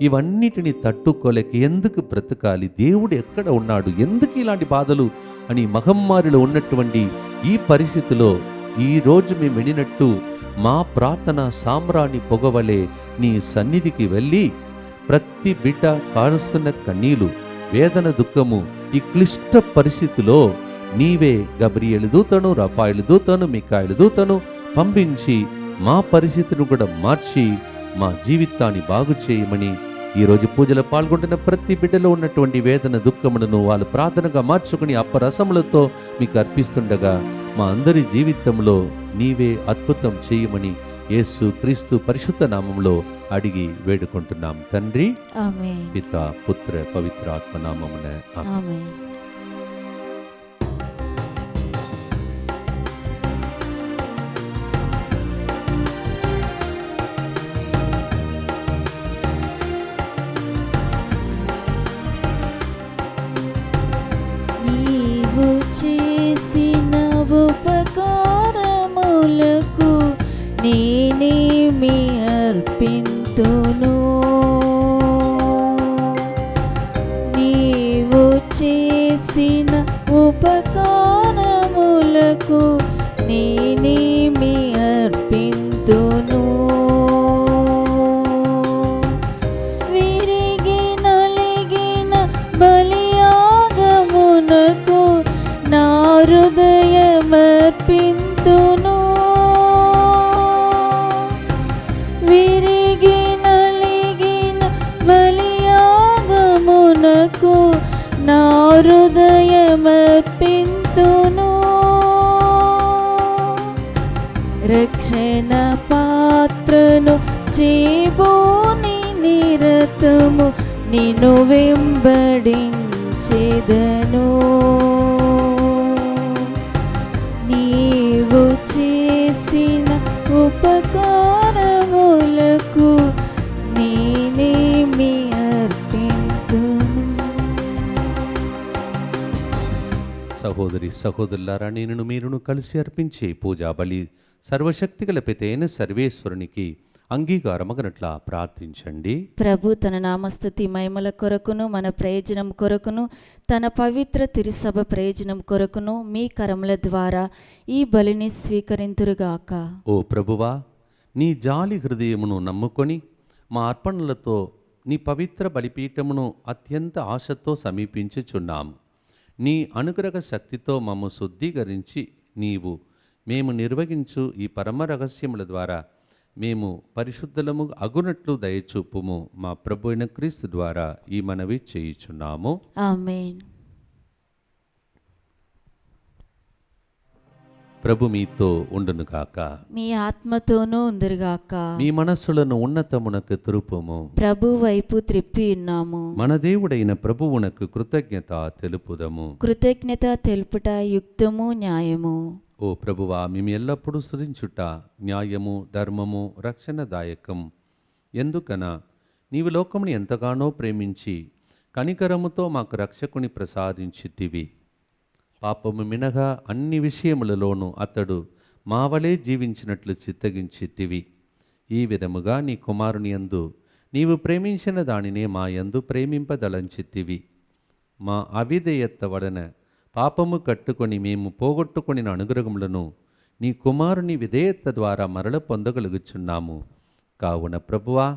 ఇవన్నిటిని తట్టుకోలేక ఎందుకు బ్రతకాలి, దేవుడు ఎక్కడ ఉన్నాడు, ఎందుకు ఇలాంటి బాధలు అని మహమ్మారిలో ఉన్నటువంటి ఈ పరిస్థితిలో ఈరోజు మేము వినినట్టు మా ప్రార్థన సామ్రాణి పొగవలే నీ సన్నిధికి వెళ్ళి ప్రతి బిడ్డ కారుస్తున్న కన్నీలు, వేదన, దుఃఖము, ఈ క్లిష్ట పరిస్థితిలో నీవే గబ్రియేలు దూతను, రఫాయేలు దూతను, మికాయేలు దూతను పంపించి మా పరిస్థితిని కూడా మార్చి మా జీవితాన్ని బాగు చేయమని ఈరోజు పూజలో పాల్గొంటున్న ప్రతి బిడ్డలో ఉన్నటువంటి వేదన, దుఃఖములను వాళ్ళు ప్రార్థనగా మార్చుకుని అప్పరసములతో మీకు అర్పిస్తుండగా మా అందరి జీవితంలో నీవే అద్భుతం చేయమని యేసు క్రీస్తు పరిశుద్ధ నామంలో అడిగి వేడుకుంటున్నాం తండ్రి. ఆమేన్. పిత, పుత్ర, పవిత్ర ఆత్మ నామమున ఆమేన్. ఆమేన్. నీవు చేసిన ఉపకారములకు నేనేమి అర్పింతును. నీవు చేసిన ఉపకారములకు నేనేమి అర్పింతును. విరిగి నలిగిన బలియాగమునకు నా హృదయమర్పింతును. విరిగి నలిగిన బలియాగమునకు నా హృదయమర్పింతును. రక్షణ పాత్రను చేబోని నిరతము నిన్ను వెంబడించెదను. నీవు చేసిన ఉపకారములకు నేనేమి అర్పింతును. సహోదరి సహోదరులారా, నేను మీరును కలిసి అర్పించే పూజా బలి సర్వశక్తిగల పితైన సర్వేశ్వరునికి అంగీకారమగనట్లా ప్రార్థించండి. ప్రభు తన నామస్తుతి మహిమల కొరకును మన ప్రయోజనం కొరకును తన పవిత్ర తిరుసభ ప్రయోజనం కొరకును మీ కరముల ద్వారా ఈ బలిని స్వీకరింతురుగాక. ఓ ప్రభువా, నీ జాలి హృదయమును నమ్ముకొని మా అర్పణలతో నీ పవిత్ర బలిపీఠమును అత్యంత ఆశతో సమీపించుచున్నాము. నీ అనుగ్రహ శక్తితో మమ్ము శుద్ధీకరించి నీవు మేము నిర్వహించు ఈ పరమ రహస్యముల ద్వారా మేము పరిశుద్ధులము అగునట్లు దయచూపుము. మా ప్రభు అయిన క్రీస్తు ద్వారా ఈ మనవి చేయుచున్నాము. ఆమేన్. ప్రభు మీతో ఉండునుగాక. మీ ఆత్మతోనూ ఉందిరుగాక. మీ మనస్సులను ఉన్నతమునకు త్రుపుము. ప్రభు వైపు త్రిప్పి ఉన్నాము. మన దేవుడైన ప్రభువునకు కృతజ్ఞత తెలుపుదము. కృతజ్ఞత తెలుపుట యుక్తము న్యాయము. ఓ ప్రభువా, మేము ఎల్లప్పుడూ స్తుతించుట న్యాయము, ధర్మము, రక్షణదాయకం. ఎందుకన నీవు లోకముని ఎంతగానో ప్రేమించి కనికరముతో మాకు రక్షకుని ప్రసాదించితివి. పాపము మినగా అన్ని విషయములలోనూ అతడు మావలే జీవించినట్లు చిత్తగించితివి. ఈ విధముగా నీ కుమారుని యందు నీవు ప్రేమించిన దానినే మా యందు ప్రేమింపదలంచితివి. మా అవిధేయత వలన పాపము కట్టుకొని మేము పోగొట్టుకొనిన అనుగ్రహములను నీ కుమారుని విధేయత ద్వారా మరల పొందగలుగుచున్నాము. కావున ప్రభువా,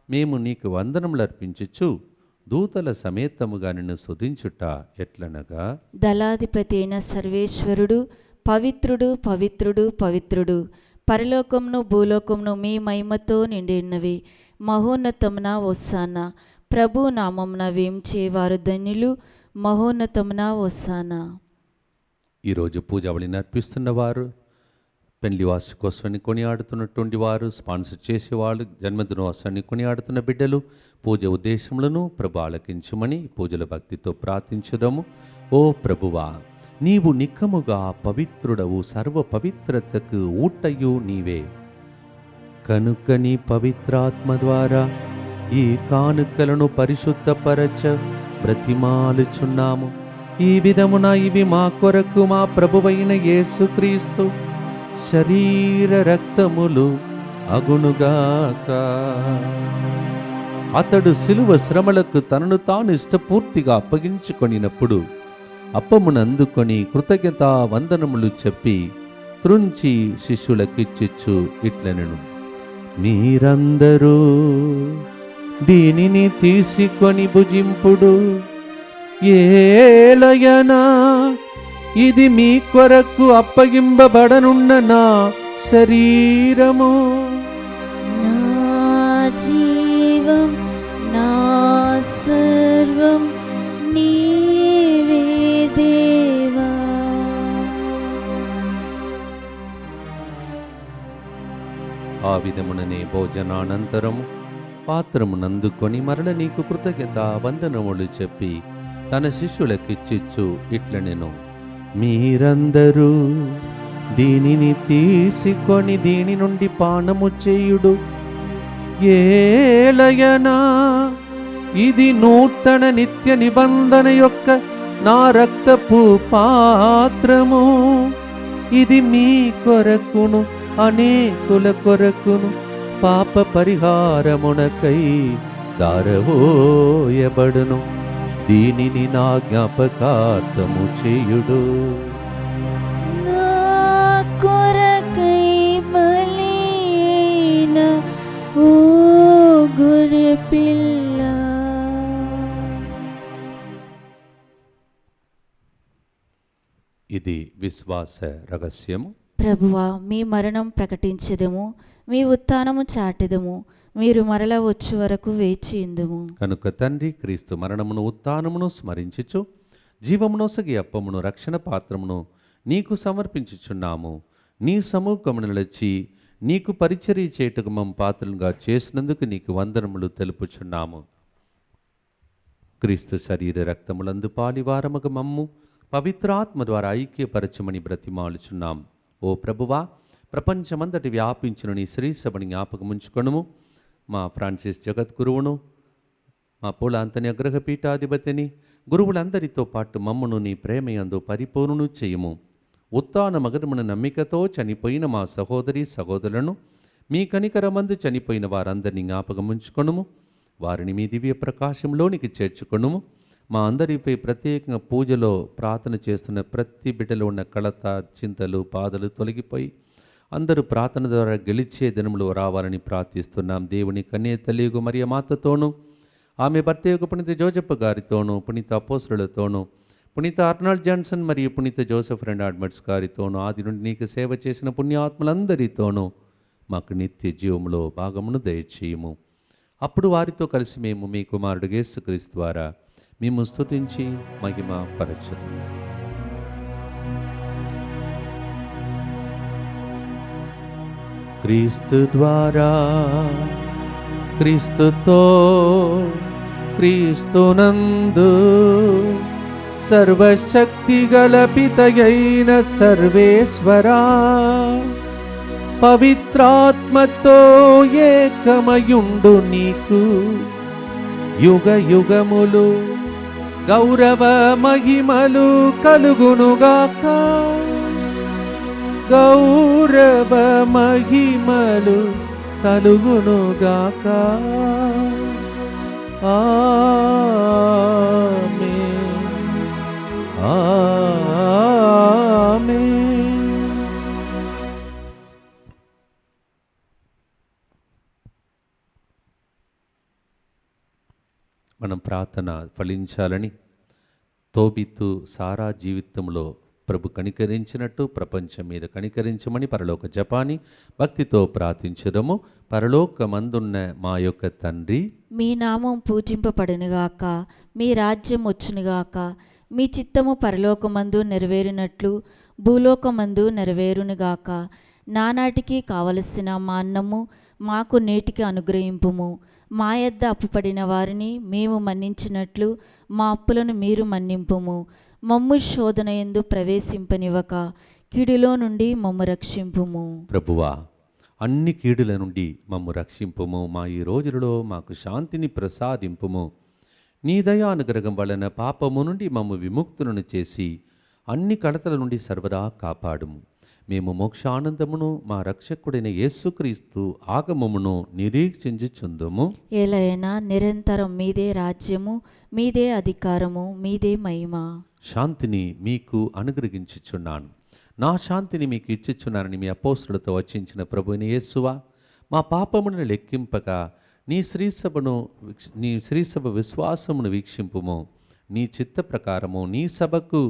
మేము నీకు వందనములు అర్పించుచు దూతల సమేతముగా నిన్ను స్తుతించుట ఎట్లనగా, దళాధిపతి అయిన సర్వేశ్వరుడు పవిత్రుడు పవిత్రుడు పవిత్రుడు, పరలోకమును భూలోకమును మీ మహిమతో నిండి ఉన్నవి. మహోన్నతమున ఒస్సానా. ప్రభు నామమున వేంచేవారు ధన్యులు. మహోన్నతమున ఒస్సానా. ఈరోజు పూజావళిని అర్పిస్తున్న వారు, పెళ్లి వార్షికోత్సవాన్ని కొనియాడుతున్నటువంటి వారు, స్పాన్సర్ చేసేవాళ్ళు, జన్మదినోత్సవాన్ని కొనియాడుతున్న బిడ్డలు, పూజ ఉద్దేశములను ప్రభు ఆలకించమని పూజల భక్తితో ప్రార్థించుదాము. ఓ ప్రభువా, నీవు నిక్కముగా పవిత్రుడవు, సర్వ పవిత్రతకు ఊటయు నీవే. కనుక నీ పవిత్రాత్మ ద్వారా ఈ కానుకలను పరిశుద్ధపరచ బ్రతిమాలుచున్నాము. ఈ విధమున ఇవి మా కొరకు మా ప్రభువైన యేసుక్రీస్తు శరీర రక్తములు అగునుగాక. అతడు శిలువ శ్రమలకు తనను తాను ఇష్టపూర్తిగా అప్పగించుకొనినప్పుడు అప్పమునందుకొని కృతజ్ఞతా వందనములు చెప్పి త్రుంచి శిష్యులకిచ్చిచ్చు ఇట్లనెను, మీరందరూ దీనిని తీసుకొని భుజింపుడు. ఏలయనా ఇది మీ కొరకు అప్పగింపబడనున్న నా శరీరము. నా జీవం నా సర్వం నీవే దేవా. ఆ విధముననే భోజనానంతరము పాత్రమునందుకొని మరల నీకు కృతజ్ఞత వందనములు చెప్పి తన శిష్యులకిచ్చిచ్చు ఇట్లనెను, మీరందరూ దీనిని తీసుకొని దీని నుండి పానము చేయుడు. ఏలయనా ఇది నూతన నిత్య నిబంధన యొక్క నా రక్తపు పాత్రము. ఇది మీ కొరకును అనేకుల కొరకును పాప పరిహారమునకై దారవోయబడును. దీనిని నా జ్ఞాపకార్థము చేయుడు. నా కొరకై బలైన ఓ గొర్రెపిల్ల. ఇది విశ్వాస రహస్యము. ప్రభువా, మీ మరణం ప్రకటించెదము, మీ ఉత్థానము చాటెదము. మీరు మరల వచ్చు వరకు వేచి ఉందుము. కనుక తండ్రి, క్రీస్తు మరణమును ఉత్థానమును స్మరించుచు జీవమునొసగి అప్పమును రక్షణ పాత్రమును నీకు సమర్పించుచున్నాము. నీ సముఖమును నిలిచి నీకు పరిచర్య చేయుటకు మమ్ము పాత్రలుగా చేసినందుకు నీకు వందనములు తెలుపుచున్నాము. క్రీస్తు శరీర రక్తములందు పాలివారముగ మమ్ము పవిత్రాత్మ ద్వారా ఐక్యపరచమని బ్రతిమాలుచున్నాం. ఓ ప్రభువా, ప్రపంచమంతటి వ్యాపించిన నీ శ్రీసభని జ్ఞాపకముంచుకొనుము. మా ఫ్రాన్సిస్ జగద్గురువును, మా పూల అంతని అగ్రహపీఠాధిపతిని, గురువులందరితో పాటు మమ్మును నీ ప్రేమయందు పరిపూర్ణను చేయుము. ఉత్థాన మగరమున నమ్మికతో చనిపోయిన మా సహోదరి సహోదరులను, మీ కనికరమందు చనిపోయిన వారందరినీ జ్ఞాపకముంచుకొనుము. వారిని మీ దివ్య ప్రకాశంలోనికి చేర్చుకొనుము. మా అందరిపై ప్రత్యేకంగా పూజలో ప్రార్థన చేస్తున్న ప్రతి బిడ్డలో ఉన్న కలత, చింతలు, బాధలు తొలగిపోయి అందరూ ప్రార్థన ద్వారా గెలిచే దినములు రావాలని ప్రార్థిస్తున్నాం. దేవుని కన్య తల్లియగు మరియ మాతతోనూ, ఆమె భర్త యొక్క పునీత జోజప్ప గారితోనూ, పునీత అపోస్తలులతోనూ, పునీత ఆర్నాల్డ్ జాన్సన్ మరియు పునీత జోసెఫ్ రెనాల్డ్స్ గారితోనూ, ఆది నుండి నీకు సేవ చేసిన పుణ్యాత్మలందరితోనూ మాకు నిత్య జీవములో భాగమును దయచేయము. అప్పుడు వారితో కలిసి మేము మీ కుమారుడు యేసుక్రీస్తు ద్వారా మేము స్తుతించి మహిమ పరచుదాము. క్రీస్తు ద్వారా, క్రీస్తుతో, క్రీస్తునందు సర్వశక్తి గల పితయైన సర్వేశ్వరా, పవిత్రాత్మతో ఏకమయుండు నీకు యుగ యుగములు గౌరవ మహిమలు కలుగునుగాక. గౌరవ మహిమలు కలుగునుగాక. ఆమేన్. ఆమేన్. మనం ప్రార్థన ఫలించాలని తోబితు సారా జీవితంలో ప్రభు కనికరించినట్టు ప్రపంచం మీద కనికరించమని పరలోక జపాని భక్తితో ప్రార్థించుదము. పరలోకమందున్న మా యొక్క తండ్రి, మీ నామం పూజింపబడునుగాక, మీ రాజ్యం వచ్చునుగాక, మీ చిత్తము పరలోకమందు నెరవేరినట్లు భూలోకమందు నెరవేరునుగాక. నానాటికి కావలసిన మా అన్నము మాకు నేటికి అనుగ్రహింపుము. మా యొద్ద అప్పుపడిన వారిని మేము మన్నించినట్లు మా అప్పులను మీరు మన్నింపుము. మమ్ము శోధన యందు ప్రవేశింపనివ్వక కీడులో నుండి మమ్ము రక్షింపుము. ప్రభువా, అన్ని కీడుల నుండి మమ్ము రక్షింపుము. మా ఈ రోజులలో మాకు శాంతిని ప్రసాదింపుము. నీ దయా అనుగ్రహం వలన పాపము నుండి మమ్ము విముక్తులను చేసి అన్ని కడతల నుండి సర్వదా కాపాడుము. మేము మోక్షానందమును మా రక్షకుడైన యేసుక్రీస్తు ఆగమమును నిరీక్షించుచుందుము. ఏలైనా నిరంతరం మీదే రాజ్యము, మీదే అధికారము, మీదే మహిమ. శాంతిని మీకు అనుగ్రహించుచున్నాను, నా శాంతిని మీకు ఇచ్చుచున్నానని మీ అపోస్తులతో వచించిన ప్రభువైన యేసువా, మా పాపమును లెక్కింపక నీ శ్రీసభ విశ్వాసమును వీక్షింపుము. నీ చిత్త ప్రకారము నీ సభకు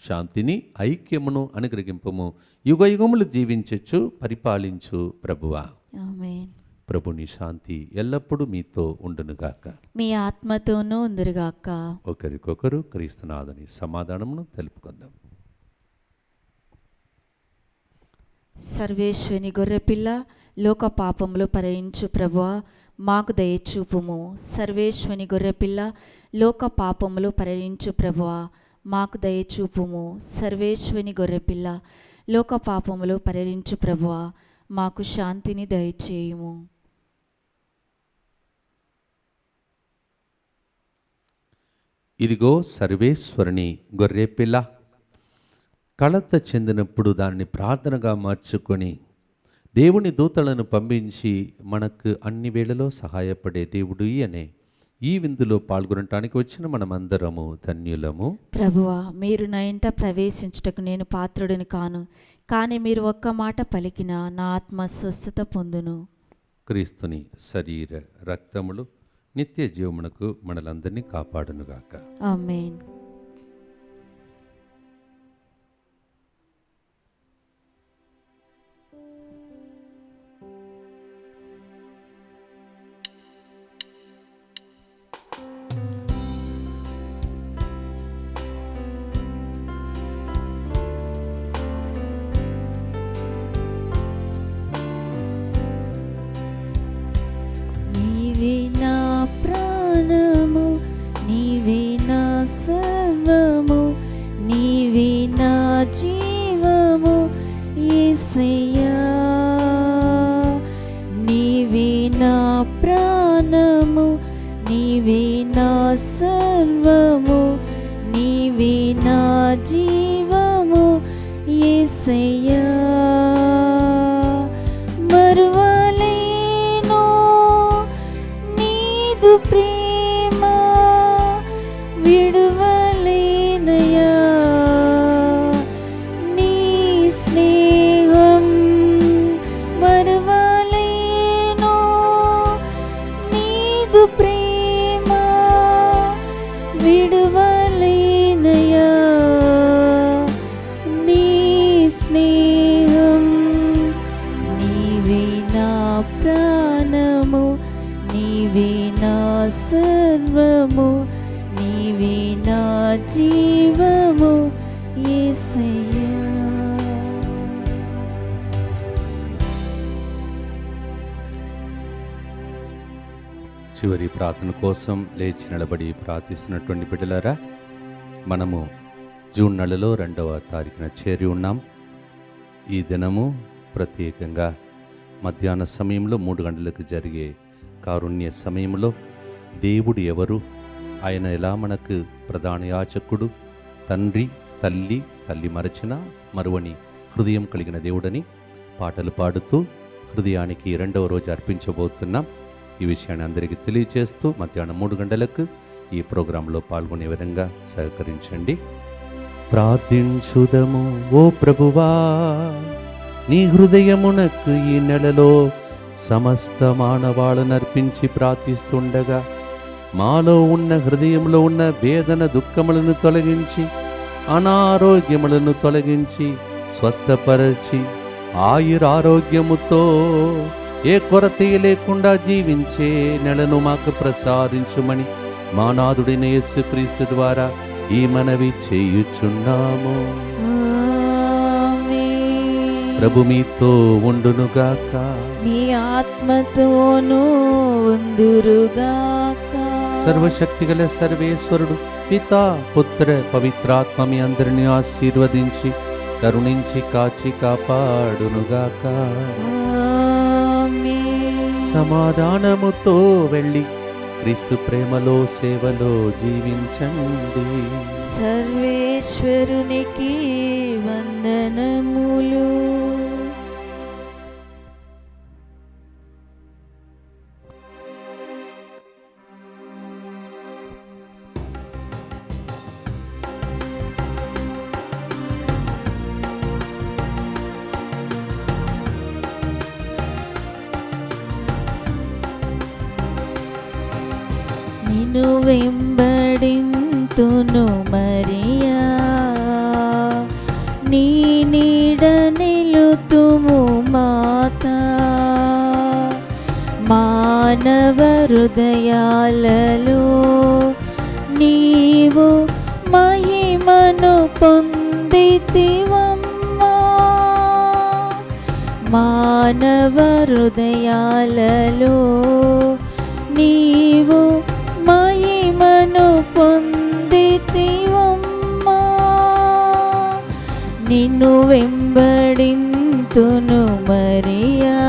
శాంతిని ఐక్యమును అనుగ్రహింపుము. యుగయుగములు జీవించచ్చు పరిపాలించు ప్రభువా. ఆమేన్. ప్రభుని శాంతి ఎల్లప్పుడూ మీతో ఉండునుగాక. మీ ఆత్మతోనూ ఉందురుగాక. ఒకరికొకరు క్రీస్తునాథుని సమాధానమును తెలుపుకుందాం. సర్వేశ్వని గొర్రెపిల్ల, లోక పాపములు పరిహరించు ప్రభువా, మాకు దయచూపుము. సర్వేశ్వని గొర్రెపిల్ల, లోక పాపములు పరిహరించు ప్రభువా, మాకు దయచూపుము. సర్వేశ్వని గొర్రెపిల్ల, లోక పాపములు పరిహరించు ప్రభువా, మాకు శాంతిని దయచేయుము. ఇదిగో సర్వేశ్వరుని గొర్రెపిల్ల, కలత చెందినప్పుడు దానిని ప్రార్థనగా మార్చుకొని దేవుని దూతలను పంపించి మనకు అన్ని వేళలో సహాయపడే దేవుడు అనే ఈ విందులో పాల్గొనటానికి వచ్చిన మనమందరము ధన్యులము. ప్రభువా, మీరు నా ఇంట ప్రవేశించుటకు నేను పాత్రుడిని కాను, కానీ మీరు ఒక్క మాట పలికిన నా ఆత్మ స్వస్థత పొందును. క్రీస్తుని శరీర రక్తములు నిత్య జీవమునకు మనలందరినీ కాపాడునుగాక. ఆమేన్. నీవే నా ప్రాణము, నీవే నా సర్వము, నీవే నా జీవము యేసయ్యా. నీవే నా ప్రాణము, నీవే నా సర్వము, నీవే నా జీవము యేసయ్యా. మరువలేను నీదు ప్రేమ, విడువలేనయా నీ స్నేహం. మరువలేను నీదు ప్రేమ, విడువలేనయా నీ స్నేహం. నీవే నా ప్రాణము, నీవే నా సర్వము, నీవే నా జీవము యేసయ్యా. చివరి ప్రార్థన కోసం లేచి నిలబడి ప్రార్థిస్తున్నటువంటి బిడ్డలారా, మనము జూన్ నెలలో 2వ తారీఖున చేరి ఉన్నాం. ఈ దినము ప్రత్యేకంగా మధ్యాహ్న సమయంలో 3 గంటలకు జరిగే కారుణ్య సమయంలో దేవుడు ఎవరు, ఆయన ఎలా మనకు ప్రధాన యాజకుడు, తండ్రి, తల్లి మరచిన మరువని హృదయం కలిగిన దేవుడని పాటలు పాడుతూ హృదయానికి 2వ రోజు అర్పించబోతున్నాం. ఈ విషయాన్ని అందరికీ తెలియజేస్తూ మధ్యాహ్నం 3 గంటలకు ఈ ప్రోగ్రాంలో పాల్గొనే విధంగా సహకరించండి. ప్రార్థించుదము. ఓ ప్రభువా, నీ హృదయమునకు ఈ నెలలో సమస్త మానవాళను అర్పించి ప్రార్థిస్తుండగా మాలో ఉన్న హృదయంలో ఉన్న వేదన దుఃఖములను తొలగించి అనారోగ్యములను తొలగించి స్వస్థపరచి ఆయురారోగ్యముతో ఏ కొరత లేకుండా జీవించే నెలను మాకు ప్రసాదించుమని మా నాథుడైన యేసుక్రీస్తు ద్వారా ఈ మనవి చేయుచున్నాము. ఆమేన్. ప్రభు మీతో ఉండునుగాక. మీ ఆత్మతోనూ ఉందురుగాక. సర్వశక్తిగల సర్వేశ్వరుడు పితా పుత్ర పవిత్రాత్మ మీ అందరినీ ఆశీర్వదించి కరుణించి కాచి కాపాడునుగాక. ఆమేన్. సమాధానముతో వెళ్ళి క్రీస్తు ప్రేమలో సేవలో జీవించండి. సర్వేశ్వరునికి వందనములు. నిన్ను వెంబడింతును మరియా, నీ నీడ నిలుతుము మాతా. మానవ హృదయాలలో నీవు మహిమను పొందితివమ్మా. మానవ హృదయాలలో నీవు మహిమను పొందితివమ్మా. నిన్ను వెంబడింతును మరియా,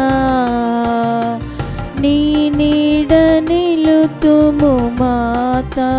నీ నీడ నిలుతుము మాతా.